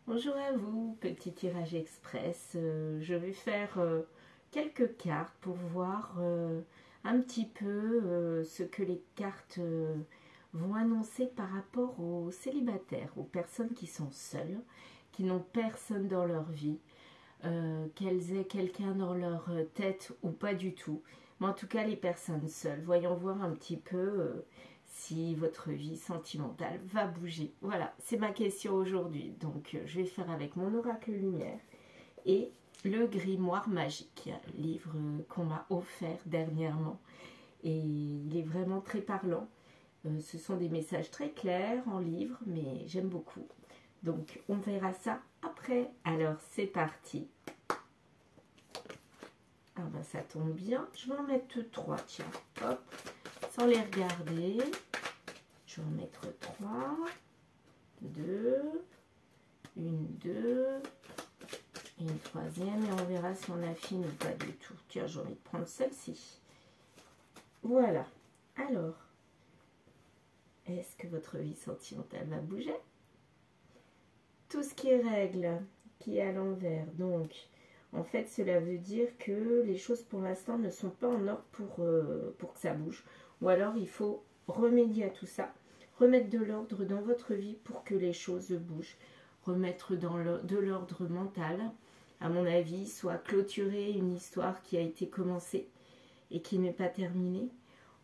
Bonjour à vous, petit tirage express. Je vais faire quelques cartes pour voir un petit peu ce que les cartes vont annoncer par rapport aux célibataires, aux personnes qui sont seules, qui n'ont personne dans leur vie, qu'elles aient quelqu'un dans leur tête ou pas du tout. Mais en tout cas, les personnes seules. Voyons voir un petit peu si votre vie sentimentale va bouger. Voilà, c'est ma question aujourd'hui. Donc, je vais faire avec mon oracle lumière et le grimoire magique, livre qu'on m'a offert dernièrement. Et il est vraiment très parlant. Ce sont des messages très clairs en livre, mais j'aime beaucoup. Donc, on verra ça après. Alors, c'est parti. Ah ben, ça tombe bien. Je vais en mettre 3, tiens. Hop, sans les regarder. Je vais en mettre 3, 2, une 2, et une troisième, et on verra si on affine ou pas du tout. Tiens, j'ai envie de prendre celle-ci. Voilà. Alors, est-ce que votre vie sentimentale va bouger? Tout ce qui est règle, qui est à l'envers, donc, en fait, cela veut dire que les choses pour l'instant ne sont pas en ordre pour que ça bouge. Ou alors, il faut remédier à tout ça. Remettre de l'ordre dans votre vie pour que les choses bougent. Remettre de l'ordre mental, à mon avis, soit clôturer une histoire qui a été commencée et qui n'est pas terminée.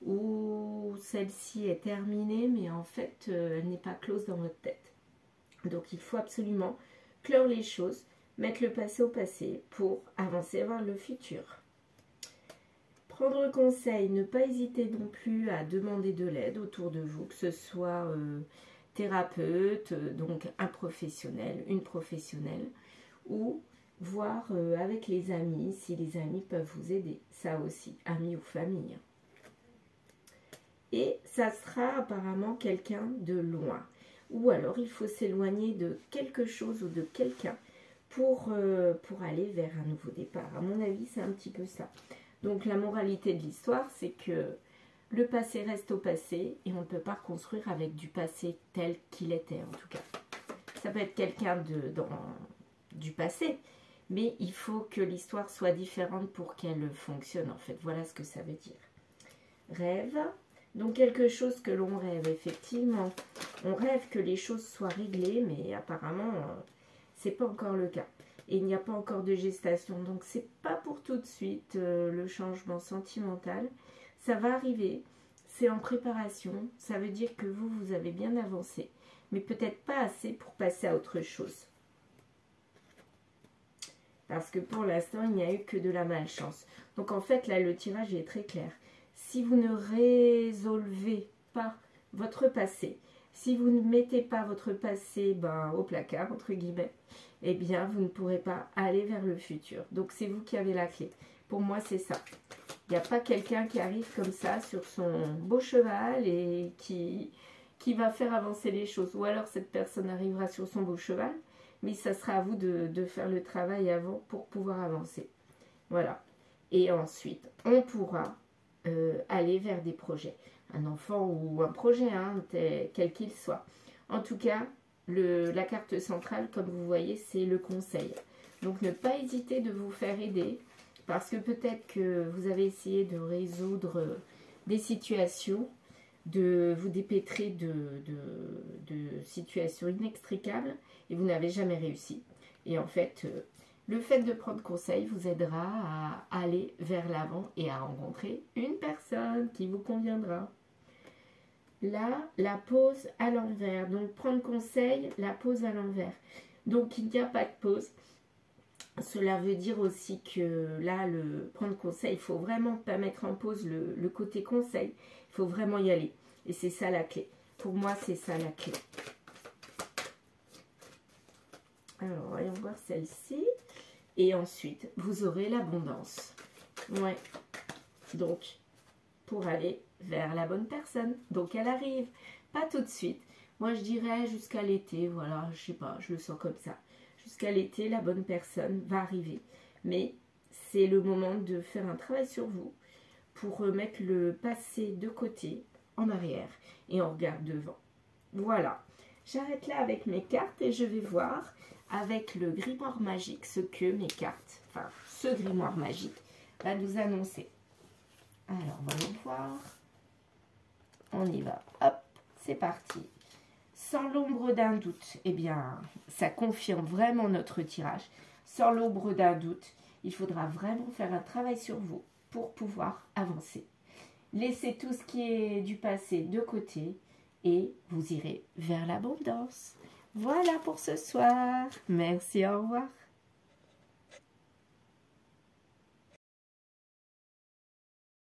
Ou celle-ci est terminée, mais en fait, elle n'est pas close dans votre tête. Donc, il faut absolument clore les choses, mettre le passé au passé pour avancer vers le futur. Prendre conseil, ne pas hésiter non plus à demander de l'aide autour de vous, que ce soit thérapeute, donc un professionnel, une professionnelle, ou voir avec les amis, si les amis peuvent vous aider, ça aussi, amis ou famille. Et ça sera apparemment quelqu'un de loin. Ou alors il faut s'éloigner de quelque chose ou de quelqu'un pour aller vers un nouveau départ. À mon avis, c'est un petit peu ça. Donc la moralité de l'histoire, c'est que le passé reste au passé et on ne peut pas construire avec du passé tel qu'il était en tout cas. Ça peut être quelqu'un du passé, mais il faut que l'histoire soit différente pour qu'elle fonctionne en fait. Voilà ce que ça veut dire. Rêve, donc quelque chose que l'on rêve effectivement. On rêve que les choses soient réglées, mais apparemment, c'est pas encore le cas. Et il n'y a pas encore de gestation, donc c'est pas pour tout de suite le changement sentimental. Ça va arriver, c'est en préparation, ça veut dire que vous avez bien avancé, mais peut-être pas assez pour passer à autre chose. Parce que pour l'instant, il n'y a eu que de la malchance. Donc en fait, là, le tirage est très clair. Si vous ne résolvez pas votre passé, si vous ne mettez pas votre passé au placard, entre guillemets, eh bien, vous ne pourrez pas aller vers le futur. Donc, c'est vous qui avez la clé. Pour moi, c'est ça. Il n'y a pas quelqu'un qui arrive comme ça sur son beau cheval et qui va faire avancer les choses. Ou alors, cette personne arrivera sur son beau cheval, mais ça sera à vous de faire le travail avant pour pouvoir avancer. Voilà. Et ensuite, on pourra aller vers des projets. Un enfant ou un projet, hein, quel qu'il soit. En tout cas, la carte centrale, comme vous voyez, c'est le conseil. Donc, ne pas hésiter de vous faire aider, parce que peut-être que vous avez essayé de résoudre des situations, de vous dépêtrer de situations inextricables, et vous n'avez jamais réussi. Et en fait, le fait de prendre conseil vous aidera à aller vers l'avant et à rencontrer une personne qui vous conviendra. Là, la pause à l'envers. Donc, prendre conseil, la pause à l'envers. Donc, il n'y a pas de pause. Cela veut dire aussi que là, le prendre conseil, il ne faut vraiment pas mettre en pause le côté conseil. Il faut vraiment y aller. Et c'est ça la clé. Pour moi, c'est ça la clé. Alors, voyons voir celle-ci. Et ensuite, vous aurez l'abondance. Ouais. Donc, pour aller vers la bonne personne. Donc, elle arrive. Pas tout de suite. Moi, je dirais jusqu'à l'été. Voilà, je sais pas, je le sens comme ça. Jusqu'à l'été, la bonne personne va arriver. Mais c'est le moment de faire un travail sur vous pour remettre le passé de côté, en arrière. Et on regarde devant. Voilà. J'arrête là avec mes cartes et je vais voir avec le grimoire magique, ce que mes cartes, enfin ce grimoire magique, va nous annoncer. Alors, voyons voir. On y va. Hop, c'est parti. Sans l'ombre d'un doute, eh bien, ça confirme vraiment notre tirage. Sans l'ombre d'un doute, il faudra vraiment faire un travail sur vous pour pouvoir avancer. Laissez tout ce qui est du passé de côté et vous irez vers l'abondance. Voilà pour ce soir. Merci, au revoir.